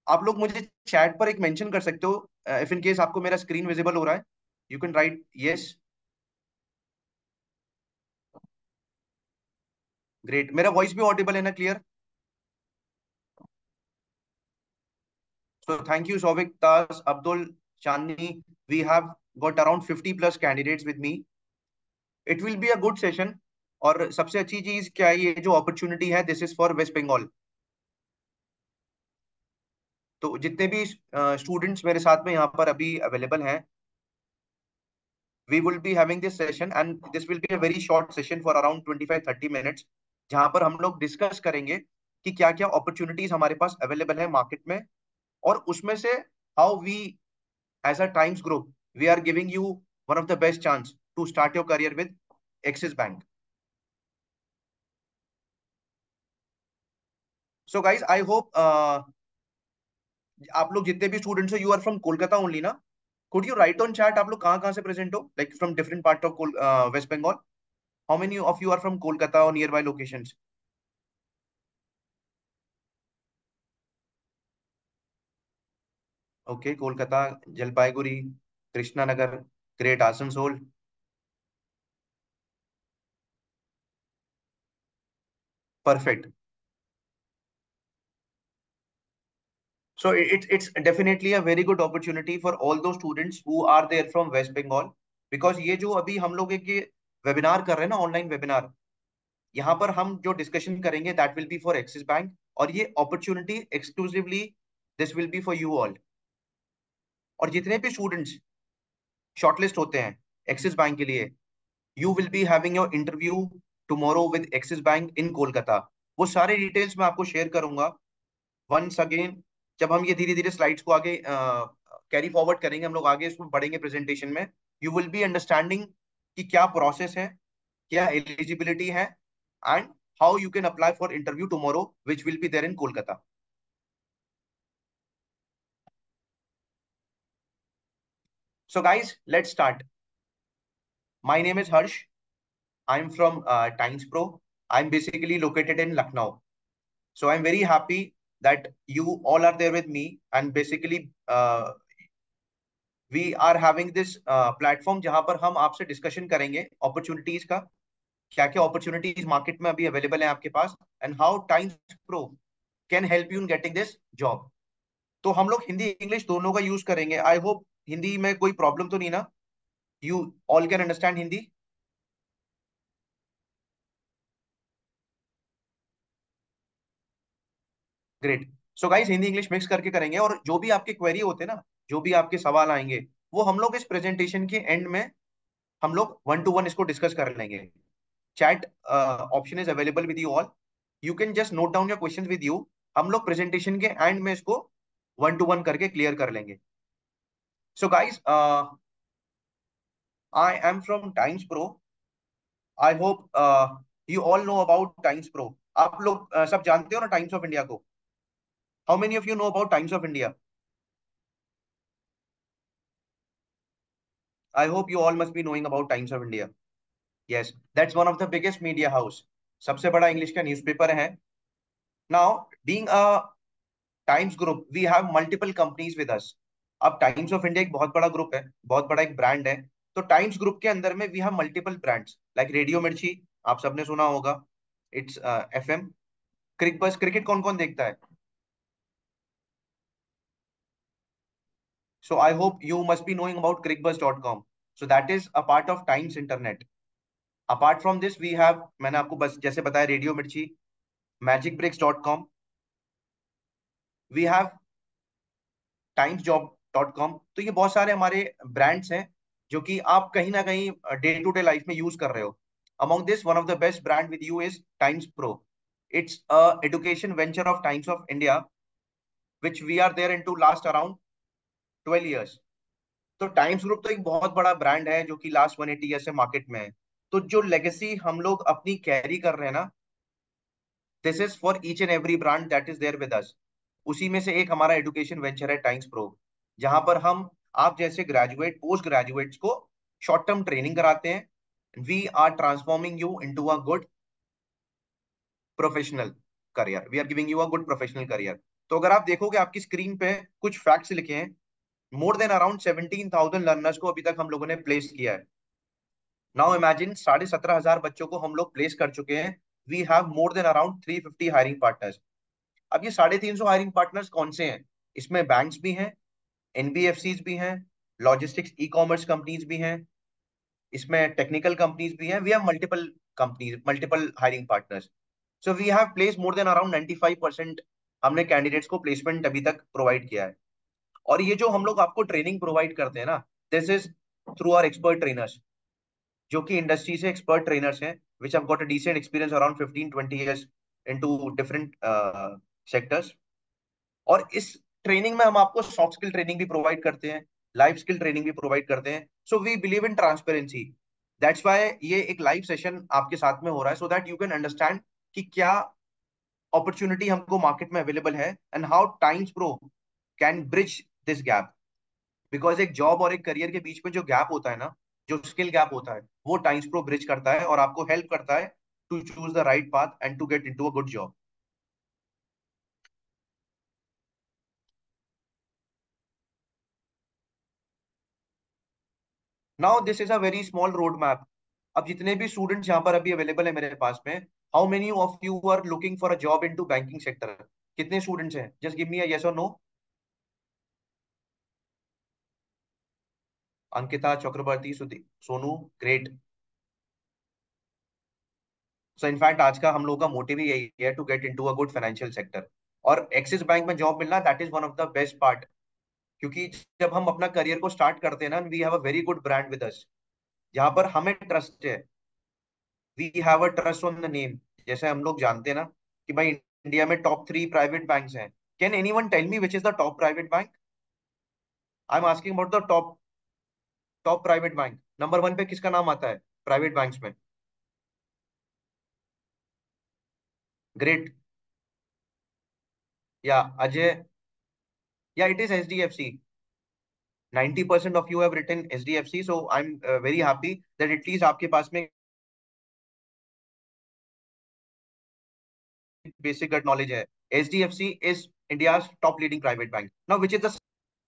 आप लोग मुझे चैट पर एक मेंशन कर सकते हो, इफ इन केस आपको मेरा स्क्रीन विजिबल हो रहा है। You can write yes. Great, मेरा वॉइस भी ऑडिबल है ना, clear? So thank you Souvik, Taj, Abdul, Chandni. We have got around 50 plus candidates with me. It will be a good session. और सबसे अच्छी चीज क्या है, ये जो अपॉर्चुनिटी है, this is for West Bengal. तो जितने भी स्टूडेंट्स मेरे साथ में यहाँ पर अभी अवेलेबल हैं, we will be having this session and this will be a very short session for around 25-30 minutes, जहां पर हम लोग डिस्कस करेंगे कि क्या क्या अपॉर्चुनिटीज हमारे पास अवेलेबल है मार्केट में, और उसमें से how we as a Times group we are giving you one of the best chance to start your career with Axis Bank. So guys I hope आप लोग जितने भी स्टूडेंट्स हो, you are from Kolkata only ना? Could you write on chat आप लोग कहाँ कहाँ से प्रेजेंट हो, like from different part of West Bengal? How many of you are from Kolkata और near by locations? Okay, Kolkata, Jalpaiguri, Krishnanagar, great, Asansol. Perfect. So it's definitely a very good opportunity for all those students who are there from West Bengal, because ये जो अभी हम लोग एक ये webinar कर रहे हैं ना, ऑनलाइन वेबिनार, यहाँ पर हम जो डिस्कशन करेंगे that will B for axis bank, और ये opportunity exclusively this will B for you all. और जितने भी स्टूडेंट्स शॉर्टलिस्ट होते हैं एक्सिस बैंक के लिए, you will be having your interview tomorrow with Axis Bank in Kolkata. वो सारे डिटेल्स मैं आपको शेयर करूंगा वंस अगेन, जब हम ये धीरे धीरे स्लाइड्स को आगे कैरी फॉरवर्ड करेंगे, हम लोग आगे इसमें बढ़ेंगे प्रेजेंटेशन में। यू विल बी अंडरस्टैंडिंग कि क्या प्रोसेस है, क्या एलिजिबिलिटी है, and how you can apply for interview tomorrow which will be there in Kolkata. So guys let's start. My name is Harsh. I am from Times Pro. I am basically located in Lucknow. So I'm very happy that you all are there with me, and basically we are having this platform जहां पर हम आपसे discussion करेंगे opportunities का, क्या क्या opportunities market में अभी अवेलेबल है आपके पास, and how Times Pro can help you in getting this job. तो हम लोग हिंदी इंग्लिश दोनों का यूज करेंगे। आई होप हिंदी में कोई प्रॉब्लम तो नहीं ना? You all can understand Hindi? Great. So guys Hindi English mix करके करेंगे, और जो भी आपके क्वेरी होते हैं ना, जो भी आपके सवाल आएंगे, वो हम लोग इस प्रेजेंटेशन के एंड में हम लोग वन टू वन इसको डिस्कस कर लेंगे। Chat option is available with you all. You can just note down your question with you. हम लोग प्रेजेंटेशन के एंड में इसको वन टू वन करके क्लियर कर लेंगे। So guys I am from Times Pro. I hope you all know about times pro. आप लोग सब जानते हो ना टाइम्स ऑफ इंडिया को? How many of you know about Times of India? I hope you all must be knowing about Times of India. Yes, that's one of the biggest media house. सबसे बड़ा English का newspaper है। Now being a Times group we have multiple companies with us. अब Times of India एक बहुत बड़ा group है, बहुत बड़ा एक ब्रांड है। तो टाइम्स ग्रुप के अंदर में we have multiple brands like radio Mirchi, आप सबने सुना होगा, इट्स एफएम। क्रिक बस, क्रिकेट कौन कौन देखता है? So I hope you must be knowing about crickbuzz.com। So that is a part of Times Internet. Apart from this we have, मैंने आपको बस जैसे बताया, रेडियो मिर्ची, magicbricks.com, वी हैव timesjob.com। तो ये बहुत सारे हमारे ब्रांड्स हैं जो कि आप कहीं ना कहीं डे टू डे लाइफ में यूज कर रहे हो। Among this one of the best brand with you is Times Pro. It's a education venture of Times of India which we are there in to last around 12 years। तो Times group तो एक बहुत बड़ा brand है जो कि last 180 year से market में है। तो जो लेगेसी हम लोग अपनी कैरी कर रहे हैं ना, this is for each and every brand that is there with us. उसी में से एक हमारा एजुकेशन वेंचर है टाइम्स प्रो, जहां पर हम आप जैसे ग्रेजुएट, पोस्ट ग्रेजुएट्स को शॉर्ट टर्म ट्रेनिंग कराते हैं। We are transforming you into a good professional career. We are giving you a good professional career. तो अगर आप देखोगे आपकी स्क्रीन पे कुछ फैक्ट्स लिखे हैं। मोर देन अराउंड 17,000 लर्नर्स को अभी तक हम लोगों ने प्लेस किया है। नाउ इमेजिन 17,500 बच्चों को हम लोग प्लेस कर चुके हैं। We have more than around 350 hiring partners. अब ये 350 हायरिंग पार्टनर्स कौन से हैं? इसमें बैंक्स भी हैं, एनबीएफसीज भी हैं, लॉजिस्टिक्स ई कॉमर्स कंपनीज भी हैं, इसमें टेक्निकल कंपनीज भी हैं। We have multiple companies, multiple hiring partners. So we have place more than around 95%। हमने कैंडिडेट्स को प्लेसमेंट अभी तक प्रोवाइड किया है। और ये जो हम लोग आपको ट्रेनिंग प्रोवाइड करते हैं ना, this is through our expert trainers, जो कि इंडस्ट्री से एक्सपर्ट ट्रेनर्स हैं, which have got a decent experience around 15-20 years into different sectors. और इस ट्रेनिंग में हम आपको सॉफ्ट स्किल ट्रेनिंग भी प्रोवाइड करते हैं, लाइफ स्किल ट्रेनिंग भी प्रोवाइड करते हैं। So we believe in transparency. That's why ये एक लाइव सेशन आपके साथ में हो रहा है, सो दैट यू कैन अंडरस्टैंड कि क्या अपॉर्चुनिटी हमको मार्केट में अवेलेबल है and how Times Pro can bridge this gap. Because एक जॉब और एक करियर के बीच में जो गैप होता है ना, जो स्किल गैप होता है, वो टाइम्स प्रो ब्रिज करता है और आपको हेल्प करता है to choose the right path and to get into a good job. Now this is a very small road map. अब जितने भी स्टूडेंट्स यहाँ पर अभी अवेलेबल है मेरे पास में, how many of you are looking for a job into banking sector? कितने स्टूडेंट्स हैं? Just give me a yes और no. Ankita, Chakraborty, Sonu, great. So in fact आज का हम लोग का मोटिव ही यही है, to get into a good financial sector. और एक्सिस बैंक में जॉब मिलना, that is one of the best part. क्योंकि जब हम अपना करियर को स्टार्ट करते हैं ना, we have a very good brand with us, जहां पर हमें ट्रस्ट है। We have a trust on the name. जैसे हम लोग जानते हैं ना कि भाई इंडिया में टॉप 3 प्राइवेट बैंक्स हैं। Can anyone tell me which is the top private bank? I am asking about the top top private bank. Number 1 पे किसका नाम आता है प्राइवेट बैंक्स में? Great. Yeah Ajay, yeah it is H D F C. 90% of you have written H D F C, so I am very happy that at least आपके पास में basic gut knowledge है। H D F C is India top leading private bank. Now which is the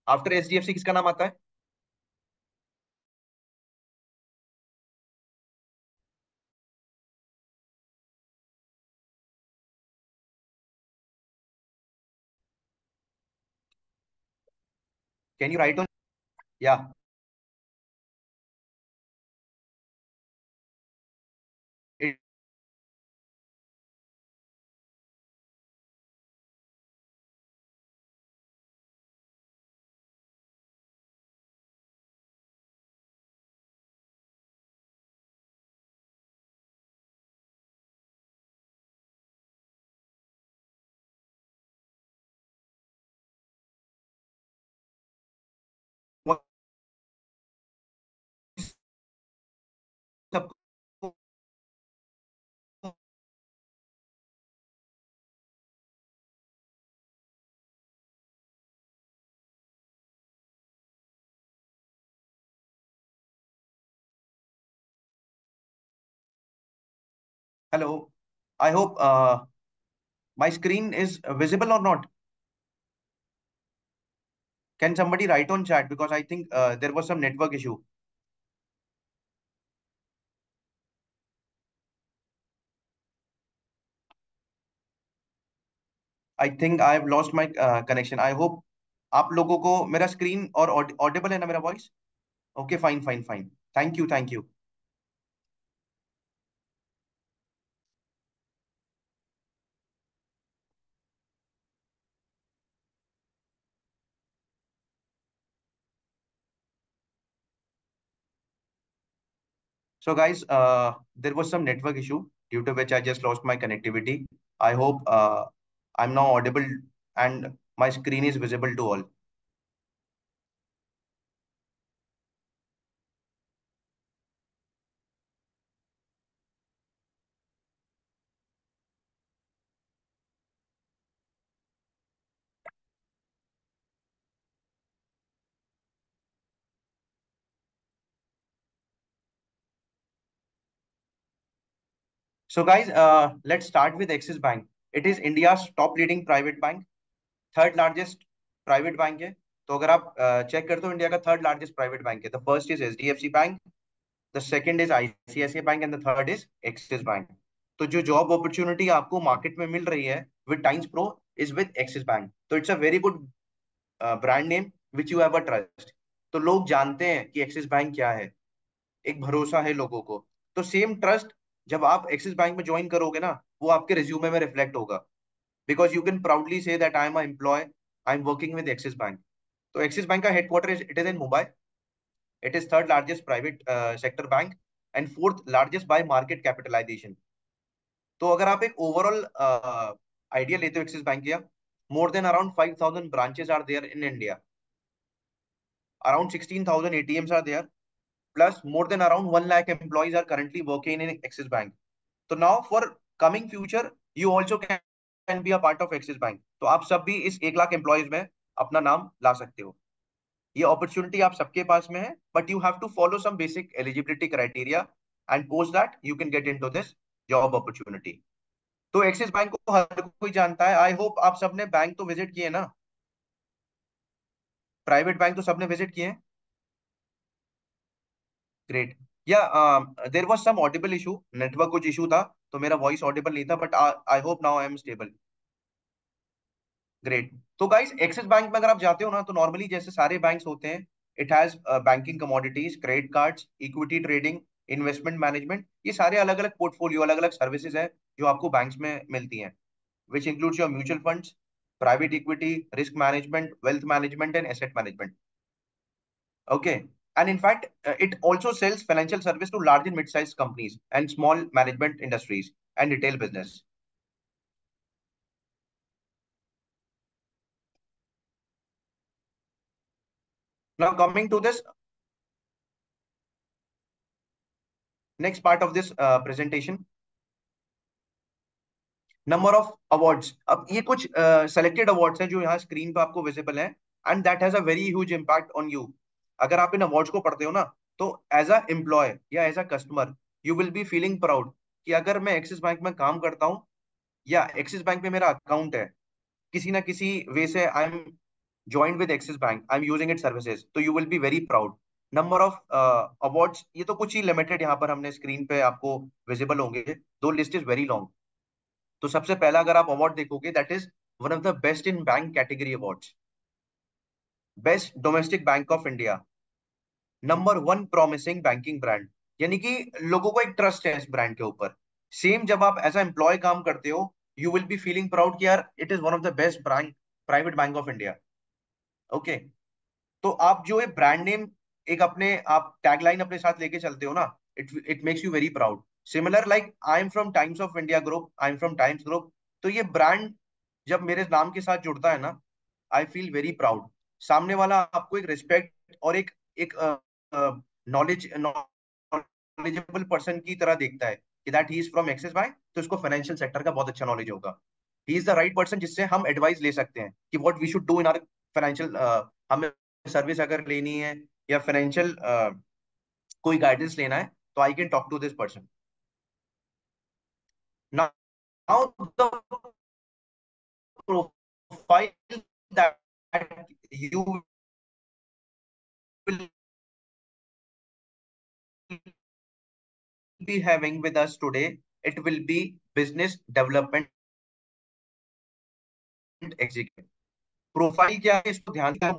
after H D F C किसका नाम आता है? Can you write on? Yeah hello, I hope my screen is visible और not? Can somebody write on chat because I think there was some network issue. I think I have lost my connection. I hope आप लोगों को मेरा screen और Audible है ना, मेरा voice? Okay, fine fine fine. Thank you, thank you. So guys, there was some network issue due to which I just lost my connectivity. I hope I'm now audible and my screen is visible to all. So guys, let's start with Axis Bank. It is India's top leading private bank. Third largest private bank है। तो अगर आप check करते हो, India का third largest private bank है। The first is HDFC bank, the second is ICICI bank and the third is axis bank. तो जो जॉब अपॉर्चुनिटी आपको मार्केट में मिल रही है with Times Pro is with Axis bank. तो it's a very good brand name which you have a trust. तो लोग जानते हैं कि एक्सिस बैंक क्या है, एक भरोसा है लोगों को। तो सेम ट्रस्ट जब आप एक्सिस बैंक में ज्वाइन करोगे ना, वो आपके रिज्यूमे में रिफ्लेक्ट होगा, because you can proudly say that I am employ, I am working with Axis bank. तो एक्सिस बैंक का headquarter it is in Mumbai. It is third largest private sector bank and fourth largest by market capitalisation. तो अगर आप एक overall idea लेते हो Axis bank का, more than around 5,000 branches are there in India, around 16,000 ATMs are there, plus more than around 1 lakh employees are currently working in Axis Bank. So now for coming future, you also can be a part of Axis Bank. तो आप सब भी इस 1 lakh employees में अपना नाम ला सकते हो। ये अपॉर्चुनिटी आप सबके पास में है, but you have to follow some basic eligibility criteria and post that you can get into this job opportunity. तो एक्सिस बैंक को हर कोई जानता है। आई होप आप सबने बैंक तो विजिट किए ना, प्राइवेट बैंक तो सबने विजिट किए हैं। Great. Yeah there was some audible issue, network कुछ इशू था, तो मेरा वॉइस ऑडिबल नहीं था, but I hope now I am stable. Great. तो गाइस एक्सिस बैंक में अगर आप जाते हो ना, तो नॉर्मली जैसे सारे बैंक्स होते हैं, it has banking commodities, credit cards, equity trading, investment management, ये सारे अलग अलग पोर्टफोलियो, अलग अलग सर्विसेज हैं जो आपको बैंक्स में मिलती हैं, which includes your mutual funds, private equity, risk management, wealth management and asset management. Okay. And in fact, it also sells financial service to large and mid-sized companies and small management industries and retail business. Now, coming to this next part of this presentation, number of awards. अब ये कुछ selected awards हैं जो यहाँ screen पे आपको visible हैं, and that has a very huge impact on you. अगर आप इन अवार्ड्स को पढ़ते हो ना, तो एज अ एम्प्लॉय या as a customer you will be feeling proud कि अगर मैं एक्सिस बैंक में काम करता हूँ या एक्सिस बैंक में मेरा अकाउंट है, किसी ना किसी वे से I am joint with Axis Bank, I am using it services, तो you will be very proud. Number of awards, ये तो कुछ ही लिमिटेड यहाँ पर हमने स्क्रीन पे आपको विजिबल होंगे, दो लिस्ट इज वेरी लॉन्ग। तो सबसे पहला अगर आप अवार्ड देखोगे, that is one of the best in bank category awards, best domestic bank of India, number one promising banking brand. यानी कि लोगों को एक ट्रस्ट है इस ब्रांड के ऊपर। सेम जब आप एज अ एम्प्लॉय काम करते हो, you will be feeling proud कि यार it is one of the best bank, private bank of India. Okay. तो आप जो है ब्रांड नेम एक अपने आप टैगलाइन अपने साथ लेके चलते हो ना, it it makes you very proud. Similar like I am from times of India group, I am from times group. तो ये ब्रांड जब मेरे नाम के साथ जुड़ता है ना, आई फील वेरी प्राउड। सामने वाला आपको एक रिस्पेक्ट और एक नॉलेज नॉलेजेबल पर्सन की तरह देखता है कि that he is from Axis bank, तो इसको फाइनेंशियल सेक्टर का बहुत अच्छा नॉलेज होगा। He is the right person जिससे हम एडवाइस ले सकते हैं कि what we should do in our financial, हमें सर्विस अगर लेनी है या फाइनेंशियल कोई गाइडेंस लेना है, तो I can talk to this person. Now the profile that you will be having with us today, it will be business development executive। Profile क्या है, इसको ध्यान का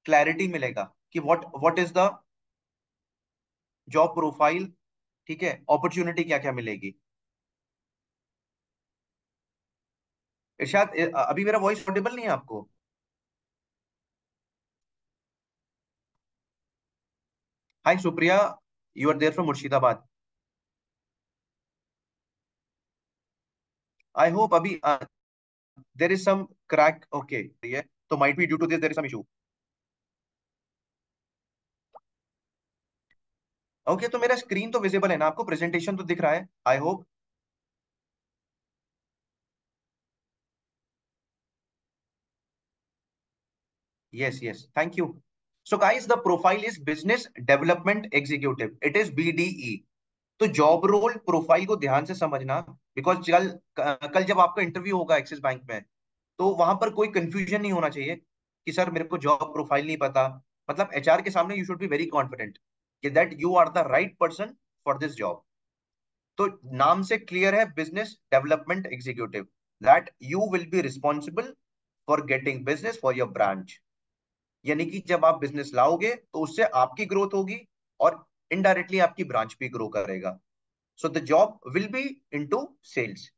क्लैरिटी मिलेगा कि what is the job profile, ठीक है, अपॉर्चुनिटी क्या क्या मिलेगी। इरशाद, अभी मेरा वॉइस ऑडिबल नहीं है आपको? Hi Supriya, you are there from Murshidabad. I hope अभी there is some crack. Okay, तो might be due to this there is some issue. Okay, तो मेरा स्क्रीन तो विजिबल है ना आपको, प्रेजेंटेशन तो दिख रहा है I hope. Yes, yes. Thank you. So, guys, the profile is Business Development Executive. It is BDE. तो जॉब रोल प्रोफाइल को ध्यान से समझना, बिकॉज कल कल जब आपका इंटरव्यू होगा एक्सिस बैंक में, तो वहां पर कोई कंफ्यूजन नहीं होना चाहिए कि सर मेरे को जॉब प्रोफाइल नहीं पता। मतलब एचआर के सामने you should be very confident कि that you are the right person for this job. तो नाम से क्लियर है, business development executive, that you will be responsible for getting business for your branch. यानी कि जब आप बिजनेस लाओगे तो उससे आपकी ग्रोथ होगी और इनडायरेक्टली आपकी ब्रांच भी ग्रो करेगा। So the job will be into sales.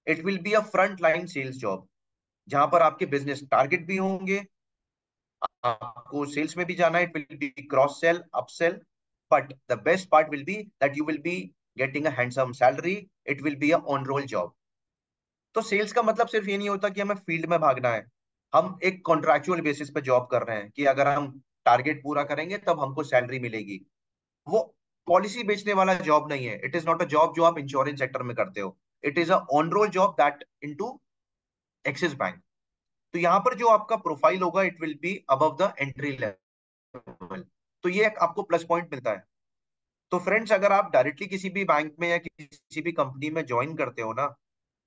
It will be a front line sales job, जहां पर आपके बिजनेस टारगेट भी होंगे, आपको सेल्स में भी जाना है, it will B cross sell upsell. But the best part will be that you will be getting a handsome salary. It will be a on roll job. तो सेल्स का मतलब सिर्फ ये नहीं होता कि हमें फील्ड में भागना है। हम एक कॉन्ट्रैक्चुअल बेसिस पे जॉब कर रहे हैं कि अगर हम टारगेट पूरा करेंगे तब हमको सैलरी मिलेगी। वो पॉलिसी बेचने वाला जॉब नहीं है। It is not a job जो आप इंश्योरेंस सेक्टर में करते हो। It is a on roll job that into axis bank. तो यहाँ पर जो आपका प्रोफाइल होगा it will be above the entry level. तो ये एक आपको प्लस पॉइंट मिलता है। तो फ्रेंड्स, अगर आप डायरेक्टली किसी भी बैंक में या किसी भी कंपनी में ज्वाइन करते हो ना,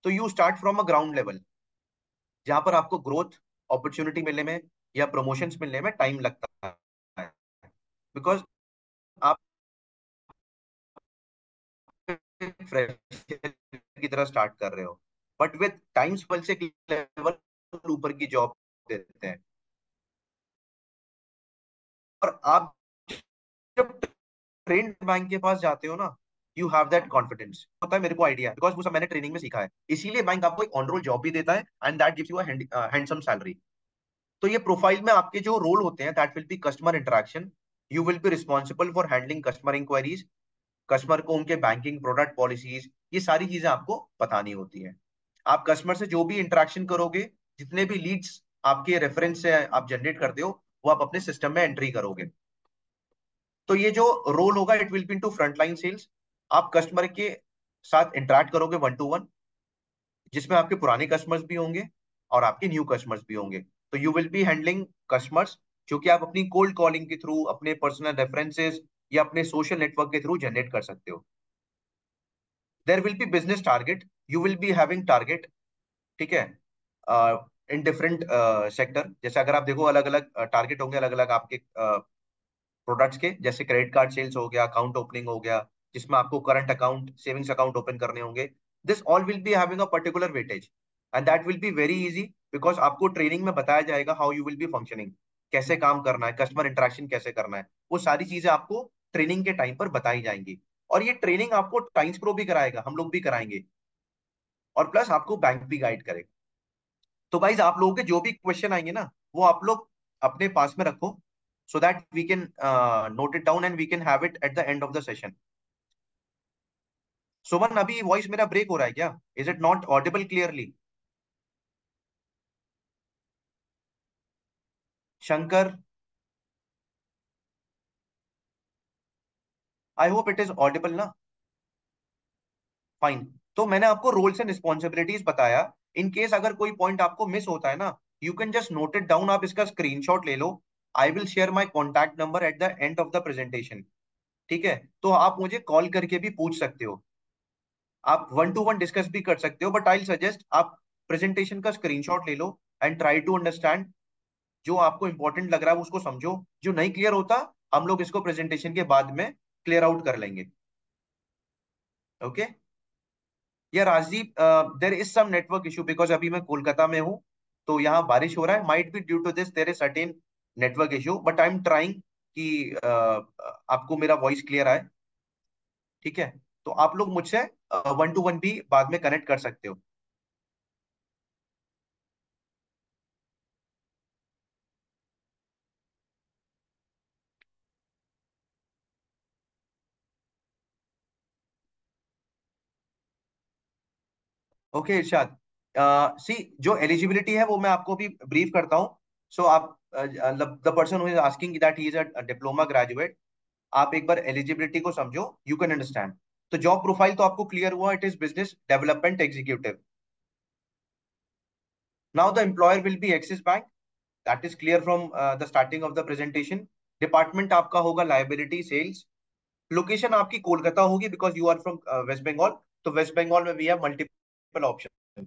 तो you start from a ground level, जहां पर आपको ग्रोथ अपॉर्चुनिटी मिलने में या प्रमोशंस मिलने में टाइम लगता है। बिकॉज आप फ्रेशर की तरह स्टार्ट कर रहे हो, बट विद टाइम्स पल से लेवल ऊपर की जॉब देते हैं। और आप जब ट्रेन बैंक के पास जाते हो ना, यू हैव दैट कॉन्फिडेंस, होता है मेरे को आइडिया, बिकॉज वो सब मैंने ट्रेनिंग में सीखा है। इसीलिए बैंक आपको एक ऑन रोल जॉब भी देता है and that gives you handsome salary. तो ये प्रोफाइल में आपके जो रोल होते हैं, that will be customer interaction. You will be responsible for handling customer enquiries. Customer को उनके बैंकिंग प्रोडक्ट पॉलिसीज, ये सारी चीजें आपको बतानी होती है। आप कस्टमर से जो भी इंटरेक्शन करोगे, जितने भी लीड्स आपके रेफरेंस से आप जनरेट करते हो, वो आप अपने सिस्टम में एंट्री करोगे। तो ये जो रोल होगा it will be into frontline sales. आप कस्टमर के साथ इंटरेक्ट करोगे वन टू वन, जिसमें आपके पुराने कस्टमर्स भी होंगे और आपके न्यू कस्टमर्स भी होंगे। तो you will be handling customers जो कि आप अपनी कोल्ड कॉलिंग के थ्रू, अपने पर्सनल रेफरेंसेस या अपने सोशल नेटवर्क के थ्रू जनरेट कर सकते हो। There will be business target. You will be having target, ठीक है, इन डिफरेंट सेक्टर। जैसे अगर आप देखो, अलग अलग टारगेट होंगे अलग अलग आपके प्रोडक्ट्स के। जैसे क्रेडिट कार्ड सेल्स हो गया, अकाउंट ओपनिंग हो गया, जिसमें आपको current account, savings account open करने होंगे। This all will be having a particular weightage and that will be very easy, because आपको ट्रेनिंग में बताया जाएगा how you will B functioning, कैसे काम करना है, कस्टमर इंटरेक्शन कैसे करना है। वो सारी चीजें आपको ट्रेनिंग के टाइम पर बताई जाएंगी। और ये ट्रेनिंग आपको टाइम्स प्रो भी कराएगा, हम लोग भी कराएंगे, और प्लस आपको बैंक भी गाइड करेगा। तो गाइज, आप लोगों के जो भी क्वेश्चन आएंगे ना, वो आप लोग अपने पास में रखो, so that we can note it down and we can have it at the end of the session. Suman, अभी वॉइस मेरा ब्रेक हो रहा है क्या? Is it not audible clearly? Shankar, I hope it is audible ना? फाइन। तो मैंने आपको रोल्स एंड रिस्पॉन्सिबिलिटीज बताया। इन केस अगर कोई पॉइंट आपको मिस होता है ना, you can just note it down, आप इसका स्क्रीनशॉट ले लो। I will share my contact number at the end of the presentation. ठीक है, तो आप मुझे कॉल करके भी पूछ सकते हो, आप वन टू वन डिस्कस भी कर सकते हो, बट आई सजेस्ट आप प्रेजेंटेशन का स्क्रीनशॉट ले लो एंड ट्राई टू अंडरस्टैंड। जो आपको इंपॉर्टेंट लग रहा है उसको समझो, जो नहीं क्लियर होता हम लोग इसको प्रेजेंटेशन के बाद में क्लियर आउट कर लेंगे। ओके। या Rajdeep, there is some network issue, because अभी मैं कोलकाता में हूँ, तो यहाँ बारिश हो रहा है। Might be due to this there is certain network issue, but I am trying कि आपको मेरा वॉइस क्लियर आए। ठीक है, तो आप लोग मुझसे वन टू वन भी बाद में कनेक्ट कर सकते हो। ओके इरशाद, सी, जो एलिजिबिलिटी है वो मैं आपको भी ब्रीफ करता हूँ। सो आप, the person who is asking that he is a diploma graduate, आप एक बार एलिजिबिलिटी को समझो, यू कैन अंडरस्टैंड। तो जॉब प्रोफाइल तो आपको क्लियर हुआ, it is business development executive. Now the employer will be Axis bank, that is clear from the starting of the presentation. Department आपका होगा लाइबिलिटी सेल्स। लोकेशन आपकी कोलकाता होगी because you are from West Bengal. तो वेस्ट बंगाल में we have multiple option.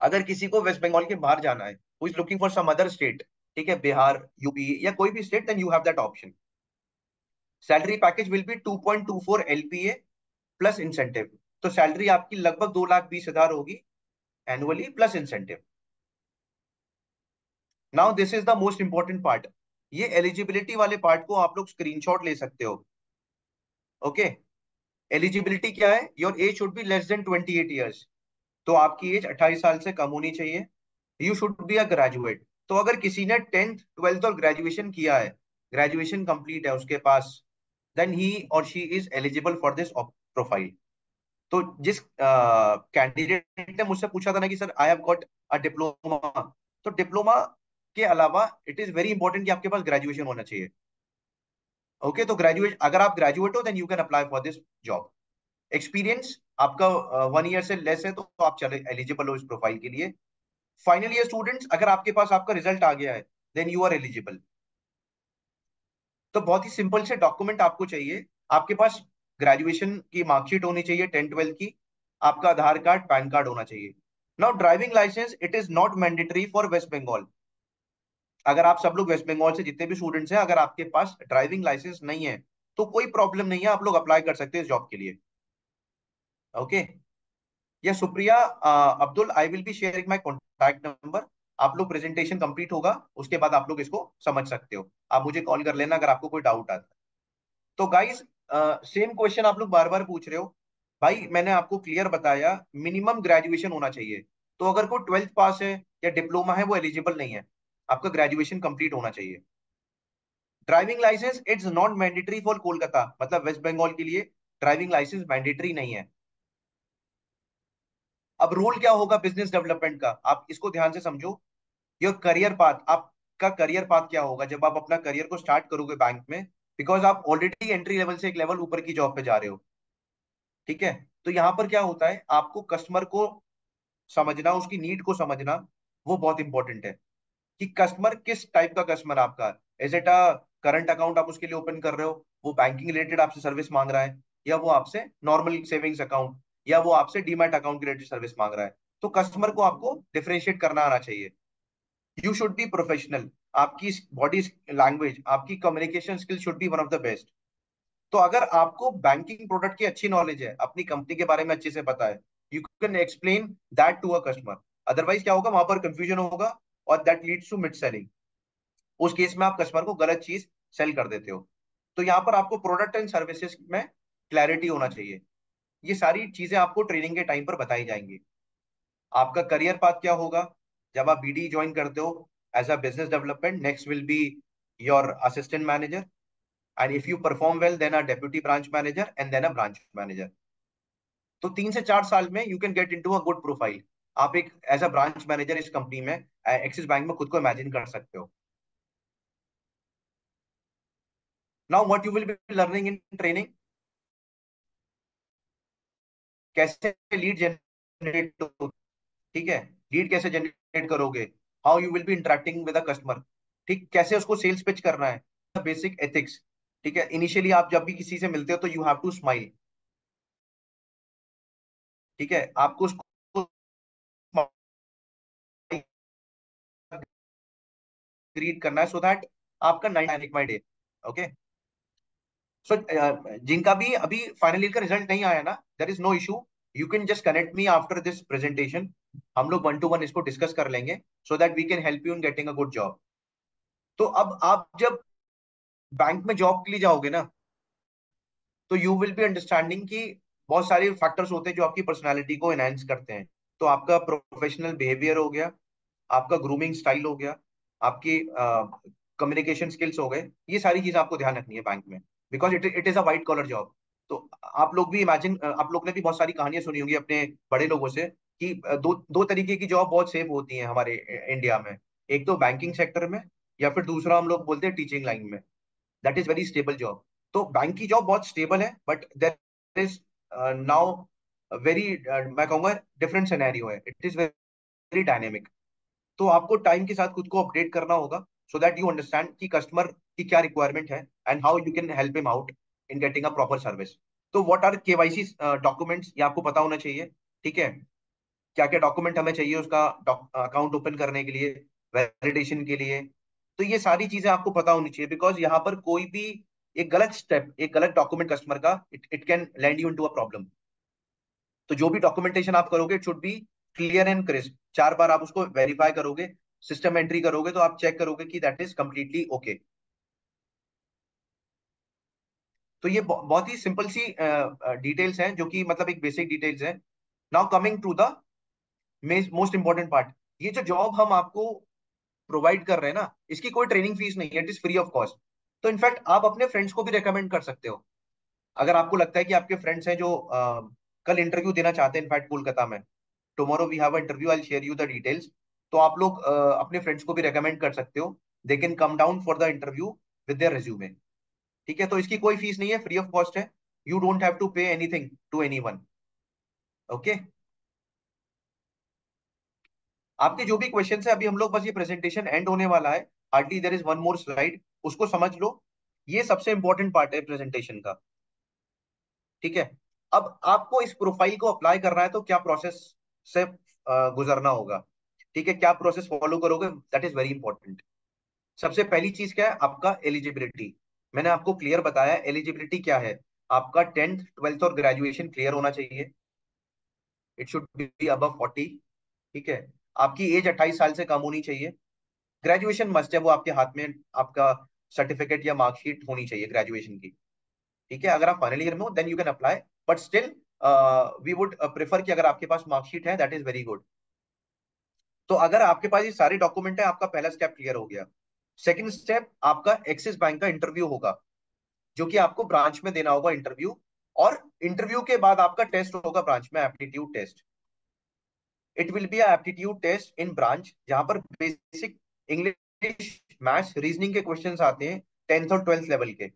अगर किसी को waste Bengal के बाहर जाना है, who is looking for some other state, ठीक है, बिहार, यूपी या कोई भी state, then you have that option. Salary package will be 2.24 LPA plus incentive. तो सैलरी आपकी लगभग 2,20,000 होगी annually plus incentive. Now this is the most important part. ये एलिजिबिलिटी वाले पार्ट को आप लोग स्क्रीनशॉट ले सकते हो। ओके, एलिजिबिलिटी क्या है? Your age should be less than 28 years. तो आपकी एज 28 साल से कम होनी चाहिए। You should be a graduate. तो अगर किसी ने 10th 12th और ग्रेजुएशन किया है, ग्रेजुएशन कंप्लीट है उसके पास, देन ही और she is eligible for this profile. तो जिस कैंडिडेट ने मुझसे पूछा था ना कि sir I have got a diploma, तो डिप्लोमा के अलावा इट इज वेरी इंपॉर्टेंट कि आपके पास ग्रेजुएशन होना चाहिए। ओके, तो ग्रेजुएट, अगर आप ग्रेजुएट हो then you can apply for this job. Experience आपका 1 ईयर से लेस है तो आप चले एलिजिबल हो इस प्रोफाइल के लिए। फाइनल ईयर स्टूडेंट्स, अगर आपके पास आपका रिजल्ट आ गया है देन यू आर एलिजिबल। तो बहुत ही सिंपल से डॉक्यूमेंट आपको चाहिए। आपके पास ग्रेजुएशन की मार्कशीट होनी चाहिए 10th 12th की, आपका आधार कार्ड पैन कार्ड होना चाहिए। Now driving licence it is not mandatory for West Bengal. अगर आप सब लोग वेस्ट बंगाल से जितने भी स्टूडेंट्स हैं, अगर आपके पास ड्राइविंग लाइसेंस नहीं है तो कोई प्रॉब्लम नहीं है, आप लोग अप्लाई कर सकते हैं इस जॉब के लिए। ओके, या सुप्रिया, अब्दुल, आई will be sharing my contact number. आप लोग प्रेजेंटेशन कंप्लीट होगा उसके बाद आप लोग इसको समझ सकते हो। आप मुझे कॉल कर लेना अगर आपको कोई डाउट आता है। तो गाइस, सेम क्वेश्चन आप लोग बार बार पूछ रहे हो। भाई मैंने आपको क्लियर बताया, मिनिमम ग्रेजुएशन होना चाहिए। तो अगर कोई 12th पास है या डिप्लोमा है वो एलिजिबल नहीं है, आपका ग्रेजुएशन कंप्लीट होना चाहिए। Driving licence it's not mandatory for Kolkata, मतलब वेस्ट बंगाल के लिए ड्राइविंग लाइसेंस मैंडेटरी नहीं है। अब रोल क्या होगा बिजनेस डेवलपमेंट का, आप इसको ध्यान से समझो। योर करियर पाथ, आपका करियर पाथ क्या होगा जब आप अपना करियर को स्टार्ट करोगे बैंक में, बिकॉज आप ऑलरेडी एंट्री लेवल से एक लेवल ऊपर की जॉब पे जा रहे हो। ठीक है, तो यहाँ पर क्या होता है, आपको कस्टमर को समझना, उसकी नीड को समझना, वो बहुत इंपॉर्टेंट है कि कस्टमर किस टाइप का कस्टमर आपका है। Is it a current account आप उसके लिए ओपन कर रहे हो, वो बैंकिंग रिलेटेड आपसे सर्विस मांग रहा है, या वो आपसे नॉर्मल सेविंग्स अकाउंट, या वो आपसे डीमैट अकाउंट के रिलेटेड सर्विस मांग रहा है। तो कस्टमर को आपको डिफरेंशिएट करना आना चाहिए। You should be professional. आपकी बॉडी लैंग्वेज, आपकी communication skill should be one of the best. तो अगर आपको बैंकिंग प्रोडक्ट की अच्छी नॉलेज है, अपनी कंपनी के बारे में अच्छे से पता है, you can explain that to a customer. Otherwise क्या होगा, वहां पर कंफ्यूजन होगा और that leads to mid selling. उस केस में आप कस्टमर को गलत चीज सेल कर देते हो। तो यहाँ पर आपको प्रोडक्ट एंड सर्विसेज में क्लैरिटी होना चाहिए। ये सारी चीजें आपको ट्रेनिंग के टाइम पर बताई जाएंगी। आपका करियर पाथ क्या होगा जब आप बीडी ज्वाइन करते हो as a business development, next will be your assistant manager, and if you perform well then a deputy branch manager and then a branch manager। तो 3 से 4 साल में you can get into a good profile। आप एक as a branch manager इस company में, axis bank में खुद को इमेजिन कर सकते हो। Now what you will be learning in training, कैसे लीड जनरेट हो, ठीक है, लीड कैसे जनरेट करोगे, how you will B interacting with a customer, ठीक, कैसे उसको सेल्स पिच करना है, बेसिक एथिक्स। ठीक है, इनिशियली आप जब भी किसी से मिलते हो तो यू हैव टू स्माइल। ठीक है, आपको उसको ग्रीट करना है सो दैट आपका नाइट माई डे। ओके, सो जिनका भी अभी फाइनल ईयर का रिजल्ट नहीं आया ना, there is no issue. You can just connect me after this presentation. हम लोग 1 to 1 इसको डिस्कस कर लेंगे so that we can help you in getting a good job. तो अब आप जब बैंक में जॉब के लिए जाओगे ना, तो यू विल बी अंडरस्टैंडिंग कि बहुत सारे फैक्टर्स होते हैं जो आपकी पर्सनैलिटी को एनहांस करते हैं। तो आपका प्रोफेशनल बिहेवियर हो गया, आपका ग्रूमिंग स्टाइल हो गया, आपकी कम्युनिकेशन स्किल्स हो गए, ये सारी चीजें आपको ध्यान रखनी है बैंक में, because it is a white collar job. तो आप लोग भी इमेजिन, आप लोग ने भी बहुत सारी कहानियां सुनी होंगी अपने बड़े लोगों से कि दो दो तरीके की जॉब बहुत सेफ होती हैं हमारे इंडिया में। एक तो बैंकिंग सेक्टर में, या फिर दूसरा हम लोग बोलते हैं टीचिंग लाइन में। That is very stable job. तो बैंक की जॉब बहुत स्टेबल है, but there is now very, मैं कहूंगा डिफरेंट सिनेरियो है, इट इज वेरी डायनेमिक। तो आपको टाइम के साथ खुद को अपडेट करना होगा सो दैट यू अंडरस्टैंड कि कस्टमर की क्या रिक्वायरमेंट है and how you can help him out in getting a proper service. तो व्हाट आर केवाईसी डॉक्यूमेंट्स, ये आपको पता होना चाहिए। ठीक है, क्या क्या डॉक्यूमेंट हमें चाहिए उसका अकाउंट ओपन करने के लिए, वैलिडेशन के लिए। तो ये सारी चीजें आपको पता होनी चाहिए, बिकॉज यहाँ पर कोई भी एक गलत स्टेप, एक गलत डॉक्यूमेंट कस्टमर का, it can land you into a problem. तो जो भी डॉक्यूमेंटेशन आप करोगे it should be clear and crisp. 4 बार आप उसको वेरीफाई करोगे, सिस्टम एंट्री करोगे, तो आप चेक करोगे कि दैट इज कंप्लीटली ओके। तो ये बहुत ही सिंपल सी डिटेल्स हैं, जो कि मतलब एक बेसिक डिटेल्स है। Now coming to the most important part, ये जो जॉब हम आपको प्रोवाइड कर रहे हैं ना, इसकी कोई ट्रेनिंग फीस नहीं है, it is free of cost. तो इनफैक्ट आप अपने फ्रेंड्स को भी रेकमेंड कर सकते हो। अगर आपको लगता है कि आपके फ्रेंड्स हैं जो कल इंटरव्यू देना चाहते हैं, इनफैक्ट कोलकाता में, tomorrow we have a interview, I share you the details. तो आप लोग अपने फ्रेंड्स को भी रेकमेंड कर सकते हो, they can come down for the interview with their resume. ठीक है, तो इसकी कोई फीस नहीं है, फ्री ऑफ कॉस्ट है। You don't have to pay anything to anyone. Okay, आपके जो भी क्वेश्चन है, अभी हम लोग बस ये प्रेजेंटेशन एंड होने वाला है, hardly there is one more slide, उसको समझ लो। ये सबसे इंपॉर्टेंट पार्ट है प्रेजेंटेशन का। ठीक है, अब आपको इस प्रोफाइल को अप्लाई करना है तो क्या प्रोसेस से गुजरना होगा। ठीक है, क्या प्रोसेस फॉलो करोगे, दैट इज वेरी इंपॉर्टेंट। सबसे पहली चीज क्या है, आपका एलिजिबिलिटी। मैंने आपको क्लियर बताया एलिजिबिलिटी क्या है। आपका 10th 12th और ग्रेजुएशन क्लियर होना चाहिए, इट शुड बी अबव 40। ठीक है, आपकी एज 28 साल से कम होनी चाहिए। ग्रेजुएशन मस्ट है, वो आपके हाथ में आपका सर्टिफिकेट या मार्कशीट होनी चाहिए ग्रेजुएशन की। ठीक है, अगर आप फाइनल ईयर में हो then you can apply, but still we would prefer कि अगर आपके पास मार्कशीट है दैट इज वेरी गुड। तो अगर आपके पास ये सारे डॉक्यूमेंट है, आपका पहला स्टेप क्लियर हो गया। सेकंड स्टेप, आपका एक्सिस बैंक का इंटरव्यू होगा, जो कि आपको ब्रांच में देना होगा इंटरव्यू। और इंटरव्यू के बाद आपका टेस्ट होगा ब्रांच में, aptitude test. It will be aptitude test in branch, जहां पर बेसिक इंग्लिश, मैथ्स, रीजनिंग के क्वेश्चंस आते हैं 10th और 12th लेवल के।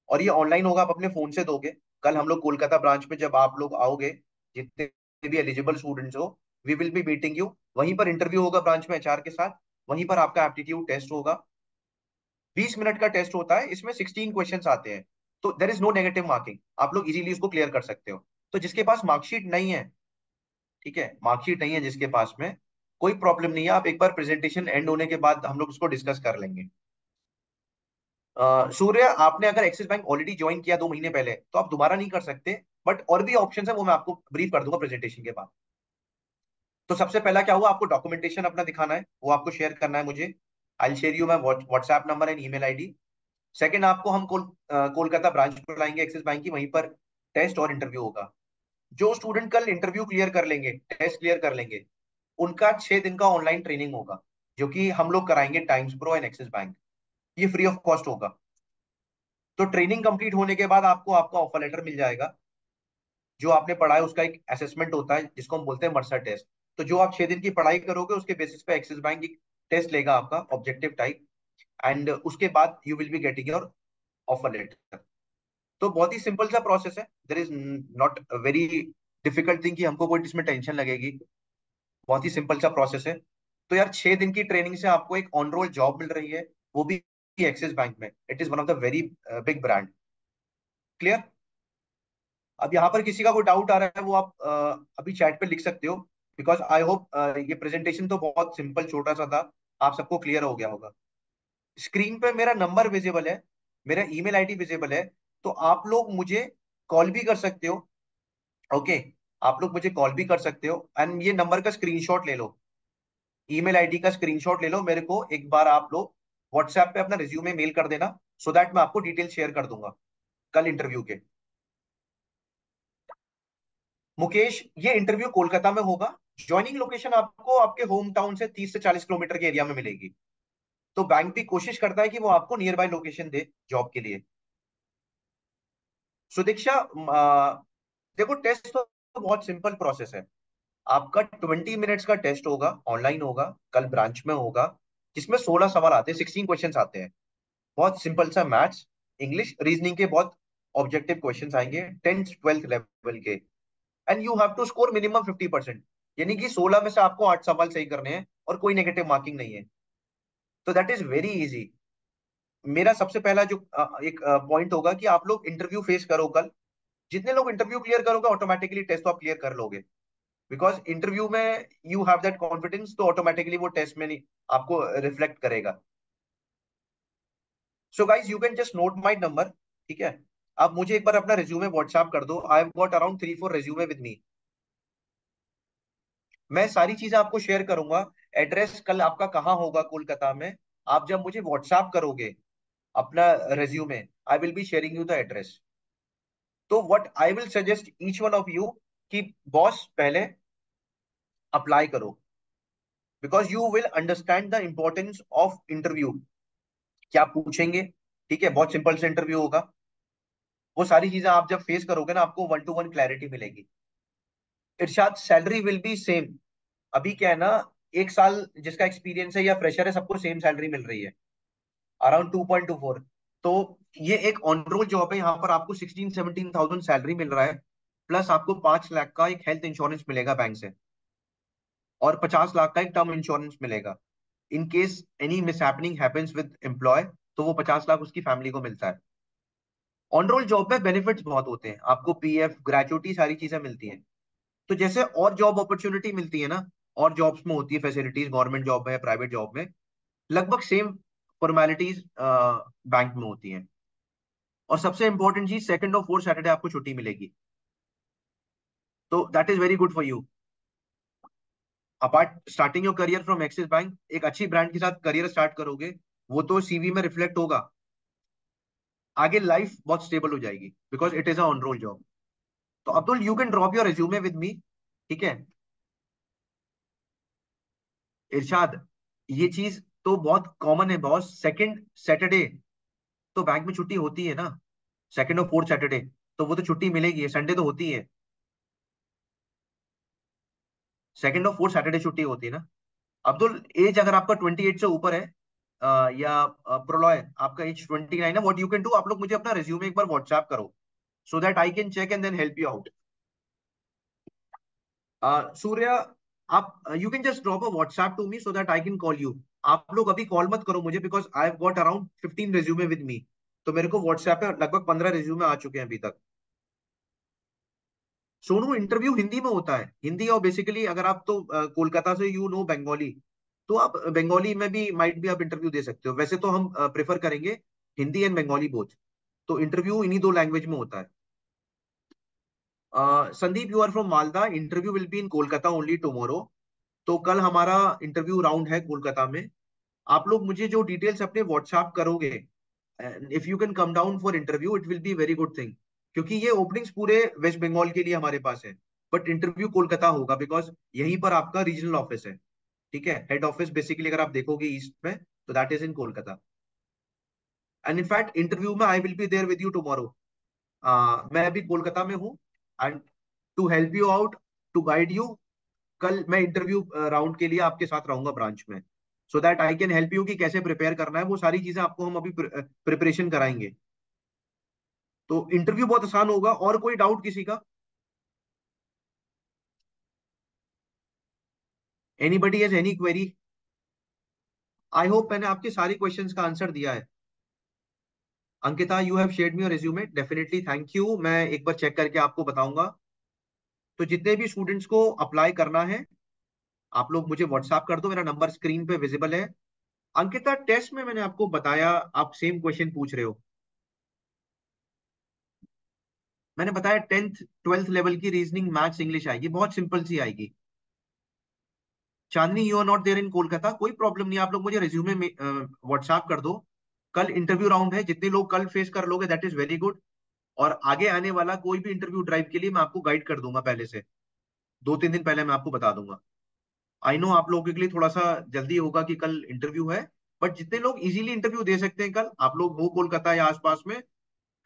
और ये ऑनलाइन होगा, आप अपने फोन से दोगे। कल हम लोग कोलकाता ब्रांच में जब आप लोग आओगे, जितने भी एलिजिबल स्टूडेंट्स हो, we will be meeting you. वहीं पर इंटरव्यू होगा ब्रांच में एचआर के साथ, वहीं पर आपका एप्टीट्यूड टेस्ट होगा। 20 मिनट का टेस्ट होता है, इसमें 16 क्वेश्चंस आते हैं। तो there is no negative marking, आप लोग इजीली उसको क्लियर कर सकते हो। तो जिसके पास मार्कशीट नहीं है, ठीक है, मार्कशीट नहीं है जिसके पास में, कोई प्रॉब्लम नहीं है, आप एक बार प्रेजेंटेशन एंड होने के बाद हम लोग उसको डिस्कस कर लेंगे। सूर्य, आपने अगर एक्सिस बैंक ऑलरेडी ज्वाइन किया 2 महीने पहले, तो आप दोबारा नहीं कर सकते, बट और भी ऑप्शन है, वो मैं आपको ब्रीफ कर दूंगा प्रेजेंटेशन के बाद। तो सबसे पहला क्या हुआ, आपको डॉक्यूमेंटेशन अपना दिखाना है, वो आपको शेयर करना है मुझे। आई share you my WhatsApp number and email ID. Second, आपको हम कोलकाता ब्रांच पर लाएंगे एक्सिस बैंक की, वहीं पर टेस्ट और इंटरव्यू होगा। जो स्टूडेंट कल इंटरव्यू क्लियर कर लेंगे, टेस्ट क्लियर कर लेंगे, उनका 6 दिन का ऑनलाइन ट्रेनिंग होगा, जो कि हम लोग कराएंगे times pro and axis bank. ये फ्री ऑफ कॉस्ट होगा। तो ट्रेनिंग कंप्लीट होने के बाद आपको आपका ऑफर लेटर मिल जाएगा। जो आपने पढ़ा है उसका एक असेसमेंट होता है, जिसको हम बोलते हैं मर्सर टेस्ट। तो जो आप 6 दिन की पढ़ाई करोगे, उसके बेसिस पे एक्सिस बैंक एक टेस्ट लेगा आपका, ऑब्जेक्टिव टाइप, एंड उसके बाद you will be getting your offer letter. तो बहुत ही सिंपल सा प्रोसेस है, there is not very difficult thing कि हमको कोई इसमें टेंशन लगेगी। बहुत ही सिंपल सा प्रोसेस है। तो यार, 6 दिन की ट्रेनिंग से आपको एक ऑन रोल जॉब मिल रही है, वो भी एक्सिस बैंक में। It is one of the very big brand. Clear? अब यहाँ पर किसी का कोई डाउट आ रहा है, वो आप अभी चैट पे लिख सकते हो, बिकॉज आई होप ये प्रेजेंटेशन तो बहुत सिंपल छोटा सा था, आप सबको क्लियर हो गया होगा। स्क्रीन पे मेरा नंबर विजिबल है, मेरा ईमेल आईडी विजिबल है, तो आप लोग मुझे कॉल भी कर सकते हो। ओके, आप लोग मुझे कॉल भी कर सकते हो, एंड ये नंबर का स्क्रीनशॉट ले लो, ईमेल आईडी का स्क्रीनशॉट ले लो, मेरे को एक बार आप लोग व्हाट्सएप पे अपना रिज्यूमे मेल कर देना, सो दैट मैं आपको डिटेल शेयर कर दूंगा कल इंटरव्यू के। मुकेश, ये इंटरव्यू कोलकाता में होगा। ज्वाइनिंग लोकेशन आपको आपके होम टाउन से 30 से 40 किलोमीटर के एरिया में मिलेगी। तो बैंक भी कोशिश करता है कि वो आपको near by location they job के लिए। सुदीक्षा, देखो, टेस्ट तो बहुत सिंपल प्रोसेस है। आपका 20 मिनट्स का टेस्ट होगा, ऑनलाइन होगा, कल ब्रांच में होगा, जिसमें 16 सवाल आते हैं, 16 क्वेश्चन आते हैं। बहुत सिंपल सा मैथ्स, इंग्लिश, रीजनिंग के बहुत ऑब्जेक्टिव क्वेश्चन आएंगे 10th 12th लेवल के। And you have to score minimum 50%, यानी कि 16 में से आपको 8 सवाल सही करने हैं, और कोई नेगेटिव मार्किंग नहीं है। तो दैट इज वेरी इजी। मेरा सबसे पहला जो एक पॉइंट होगा कि आप लोग इंटरव्यू फेस करो कल। जितने लोग इंटरव्यू क्लियर करोगे ऑटोमेटिकली टेस्ट तो आप क्लियर कर लोगे, बिकॉज इंटरव्यू में यू हैव दैट कॉन्फिडेंस, तो ऑटोमेटिकली वो टेस्ट में नहीं आपको रिफ्लेक्ट करेगा। सो guys you can just note my number, ठीक है। आप मुझे एक बार अपना रिज्यूमे व्हाट्सएप कर दो। आई have got around 3-4 resume with मी। मैं सारी चीजें आपको शेयर करूंगा। एड्रेस कल आपका कहाँ होगा कोलकाता में, आप जब मुझे व्हाट्सएप करोगे अपना resume, I will be sharing you the address. तो what I will suggest each one of you कि बॉस पहले अप्लाई करो, because you will understand the importance of interview. क्या पूछेंगे, ठीक है, बहुत सिंपल से इंटरव्यू होगा। वो सारी चीजें आप जब फेस करोगे ना, आपको 1-to-1 क्लैरिटी मिलेगी। इरशाद सैलरी विल बी सेम। अभी क्या है ना, एक साल जिसका एक्सपीरियंस है या फ्रेशर है, सबको सेम सैलरी मिल रही है, अराउंड 2.24। तो ये एक ऑन रोल जॉब है, यहाँ पर आपको 16-17 थाउजेंड सैलरी मिल रहा है, प्लस आपको 5 लाख का एक हेल्थ इंश्योरेंस मिलेगा बैंक से, और 50 लाख का एक टर्म इंश्योरेंस मिलेगा। In case any miss happens with employee, तो वो 50 लाख उसकी फैमिली को मिलता है। ऑन रोल जॉब में बेनिफिट्स बहुत होते हैं, आपको पीएफ, ग्रेचुटी, सारी चीजें मिलती हैं। तो जैसे और जॉब अपॉर्चुनिटी मिलती है ना, और जॉब्स में होती है फैसिलिटीज, गवर्नमेंट जॉब में, प्राइवेट जॉब में लगभग सेम फॉर्मेलिटीज बैंक में होती हैं। और सबसे इंपॉर्टेंट चीज, सेकंड और फोर्थ सैटरडे आपको छुट्टी मिलेगी, तो that is very good for you. Apart starting your career from Axis bank, एक अच्छी ब्रांड के साथ करियर स्टार्ट करोगे, वो तो सीवी में रिफ्लेक्ट होगा। आगे लाइफ बहुत स्टेबल हो जाएगी, because it is a on roll job. तो Abdul, you can drop your resume with me, ठीक है। इरशाद, ये चीज तो बहुत कॉमन है बॉस, सेकंड सैटरडे तो बैंक में छुट्टी होती है ना, सेकंड और फोर्थ सैटरडे, तो वो तो छुट्टी मिलेगी, संडे तो होती है। सेकंड और फोर्थ सैटरडे छुट्टी होती है ना। अब्दुल, एज अगर आपका 28 से ऊपर है, या प्रोलॉय आपका एज 29 है, व्हाट यू कैन डू, आप लोग मुझे अपना रिज्यूमे एक बार व्हाट्सएप करो, so that I can check and then help you out. Surya, आप you can just drop a WhatsApp to me so that I can call you. आप लोग अभी कॉल मत करो मुझे, because I have got around 15 resume with me. तो मेरे को व्हाट्सएप पे लगभग 15 रिज्यूमे आ चुके हैं अभी तक। सोनू, इंटरव्यू हिंदी में होता है, हिंदी, और बेसिकली अगर आप तो कोलकाता से यू नो बंगाली, तो आप बंगाली में भी माइट भी आप इंटरव्यू दे सकते हो। वैसे तो हम प्रेफर करेंगे हिंदी एंड बंगाली बोथ, तो इंटरव्यू इन्हीं दो लैंग्वेज में होता है। Sandeep, you are from Malda, interview will be in Kolkata only tomorrow. तो कल हमारा इंटरव्यू राउंड है कोलकाता में। आप लोग मुझे जो डिटेल्स अपने व्हाट्सएप करोगे, if you can come down for interview, it will be very good thing, क्योंकि ये ओपनिंग्स पूरे वेस्ट बंगाल के लिए हमारे पास है, बट इंटरव्यू कोलकाता होगा, बिकॉज यहीं पर आपका रीजनल ऑफिस है, ठीक है। हेड ऑफिस बेसिकली अगर आप देखोगे ईस्ट में, तो that is in Kolkata. And in fact interview में I will be there with you tomorrow. मैं अभी कोलकाता में हूँ, and to help you out, to guide you, कल मैं इंटरव्यू राउंड के लिए आपके साथ रहूंगा ब्रांच में, सो that I can help you कि कैसे प्रिपेयर करना है। वो सारी चीजें आपको हम अभी प्रिपरेशन कराएंगे। तो इंटरव्यू बहुत आसान होगा। और कोई डाउट किसी का? Anybody has any query? I hope मैंने आपके सारे क्वेश्चंस का आंसर दिया है। Ankita, you have shared me your resume, definitely thank you, मैं एक बार चेक करके आपको बताऊंगा। तो जितने भी स्टूडेंट्स को अप्लाई करना है, आप लोग मुझे व्हाट्सएप कर दो, मेरा नंबर स्क्रीन पे विजिबल है। अंकिता, टेस्ट में मैंने आपको बताया, आप सेम क्वेश्चन पूछ रहे हो। मैंने बताया 10th 12th लेवल की रीजनिंग, मैथ्स, इंग्लिश आएगी, बहुत सिंपल सी आएगी। Chandni, you are not there in Kolkata, कोई प्रॉब्लम नहीं, आप लोग मुझे रिज्यूमे में व्हाट्सएप कर दो। कल इंटरव्यू राउंड है, जितने लोग कल फेस कर लोगे दैट इज वेरी गुड। और आगे आने वाला कोई भी इंटरव्यू ड्राइव के लिए मैं आपको गाइड कर दूंगा पहले से, 2-3 दिन पहले मैं आपको बता दूंगा। आई नो आप लोगों के लिए थोड़ा सा जल्दी होगा कि कल इंटरव्यू है, बट जितने लोग इजीली इंटरव्यू दे सकते हैं कल, आप लोग हो कोलकाता या आसपास में,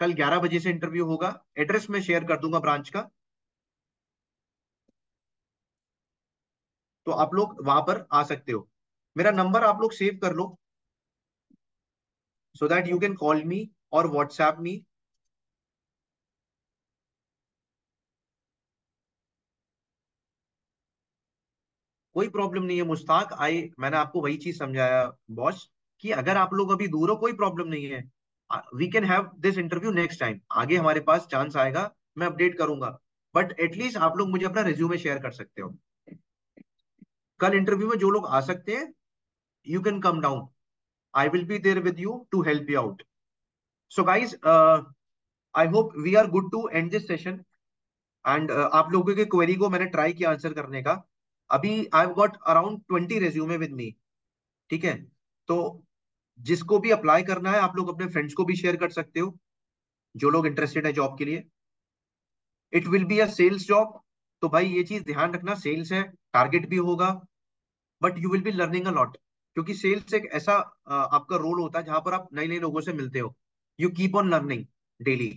कल 11 बजे से इंटरव्यू होगा। एड्रेस मैं शेयर कर दूंगा ब्रांच का, तो आप लोग वहां पर आ सकते हो। मेरा नंबर आप लोग सेव कर लो, so that you can call me और व्हाट्सएप मी। कोई प्रॉब्लम नहीं है मुश्ताक, आई मैंने आपको वही चीज समझाया बॉस, कि अगर आप लोग अभी दूर हो कोई प्रॉब्लम नहीं है, we can have this interview next time, आगे हमारे पास चांस आएगा, मैं अपडेट करूंगा। बट एटलीस्ट आप लोग मुझे अपना रिज्यूमे शेयर कर सकते हो। कल इंटरव्यू में जो लोग आ सकते हैं, you can come down, I will be there with you to help you out. So guys, I hope we are good to end this session. And आप लोगों की क्वेरी को मैंने ट्राई किया आंसर करने का। अभी आई have got around 20 resume with me. ठीक है, तो जिसको भी अप्लाई करना है आप लोग अपने फ्रेंड्स को भी शेयर कर सकते हो, जो लोग इंटरेस्टेड है जॉब के लिए। It will be a sales job, तो भाई ये चीज ध्यान रखना, सेल्स है, टारगेट भी होगा, but you will be learning a lot. क्योंकि सेल्स एक ऐसा आपका रोल होता है जहां पर आप नए नए लोगों से मिलते हो, you keep on learning daily.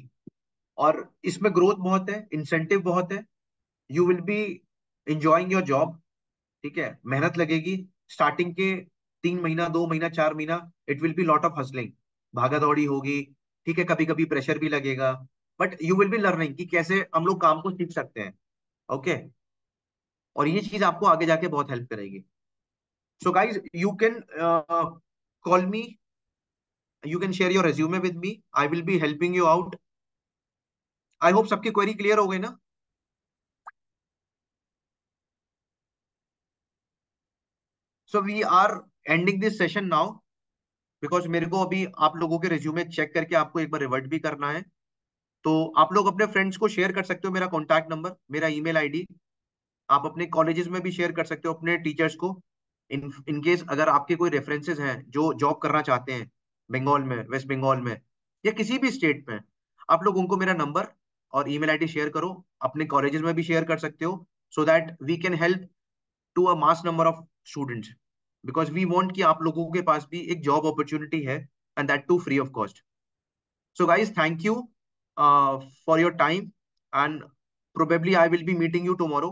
और इसमें ग्रोथ बहुत है, इंसेंटिव बहुत है, you will B enjoying your job. ठीक है, मेहनत लगेगी स्टार्टिंग के 3 महीना, 2 महीना, 4 महीना, it will be lot of hustling, भागा दौड़ी होगी। ठीक है, कभी कभी प्रेशर भी लगेगा, but you will be learning कि कैसे हम लोग काम को सीख सकते हैं। ओके, और ये चीज आपको आगे जाके बहुत हेल्प करेगी। So guys, you can call me, you can share your resume with me, I will be helping you out. I hope सबकी क्वेरी क्लियर हो गई ना। So we are ending this session now, because मेरे को अभी आप लोगों के रिज्यूमे चेक करके आपको एक बार रिवर्ट भी करना है। तो आप लोग अपने फ्रेंड्स को शेयर कर सकते हो मेरा कॉन्टैक्ट नंबर, मेरा ईमेल आईडी। आप अपने कॉलेजेस में भी शेयर कर सकते हो अपने टीचर्स को। इन केस अगर आपके कोई रेफरेंसेस हैं जो जॉब करना चाहते हैं बंगाल में, वेस्ट बंगाल में, या किसी भी स्टेट में, आप लोग उनको मेरा नंबर और ईमेल आईडी शेयर करो। अपने कॉलेजेस में भी शेयर कर सकते हो, so that we can help to a mass number of students, because we want कि आप लोगों के पास भी एक जॉब अपॉर्चुनिटी है, and that too free of cost. So guys, thank you for your time, and probably I will be meeting you tomorrow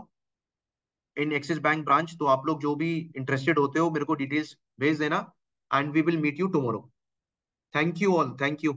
in Axis Bank branch. तो आप लोग जो भी interested होते हो मेरे को details भेज देना, and we will meet you tomorrow. Thank you all. Thank you.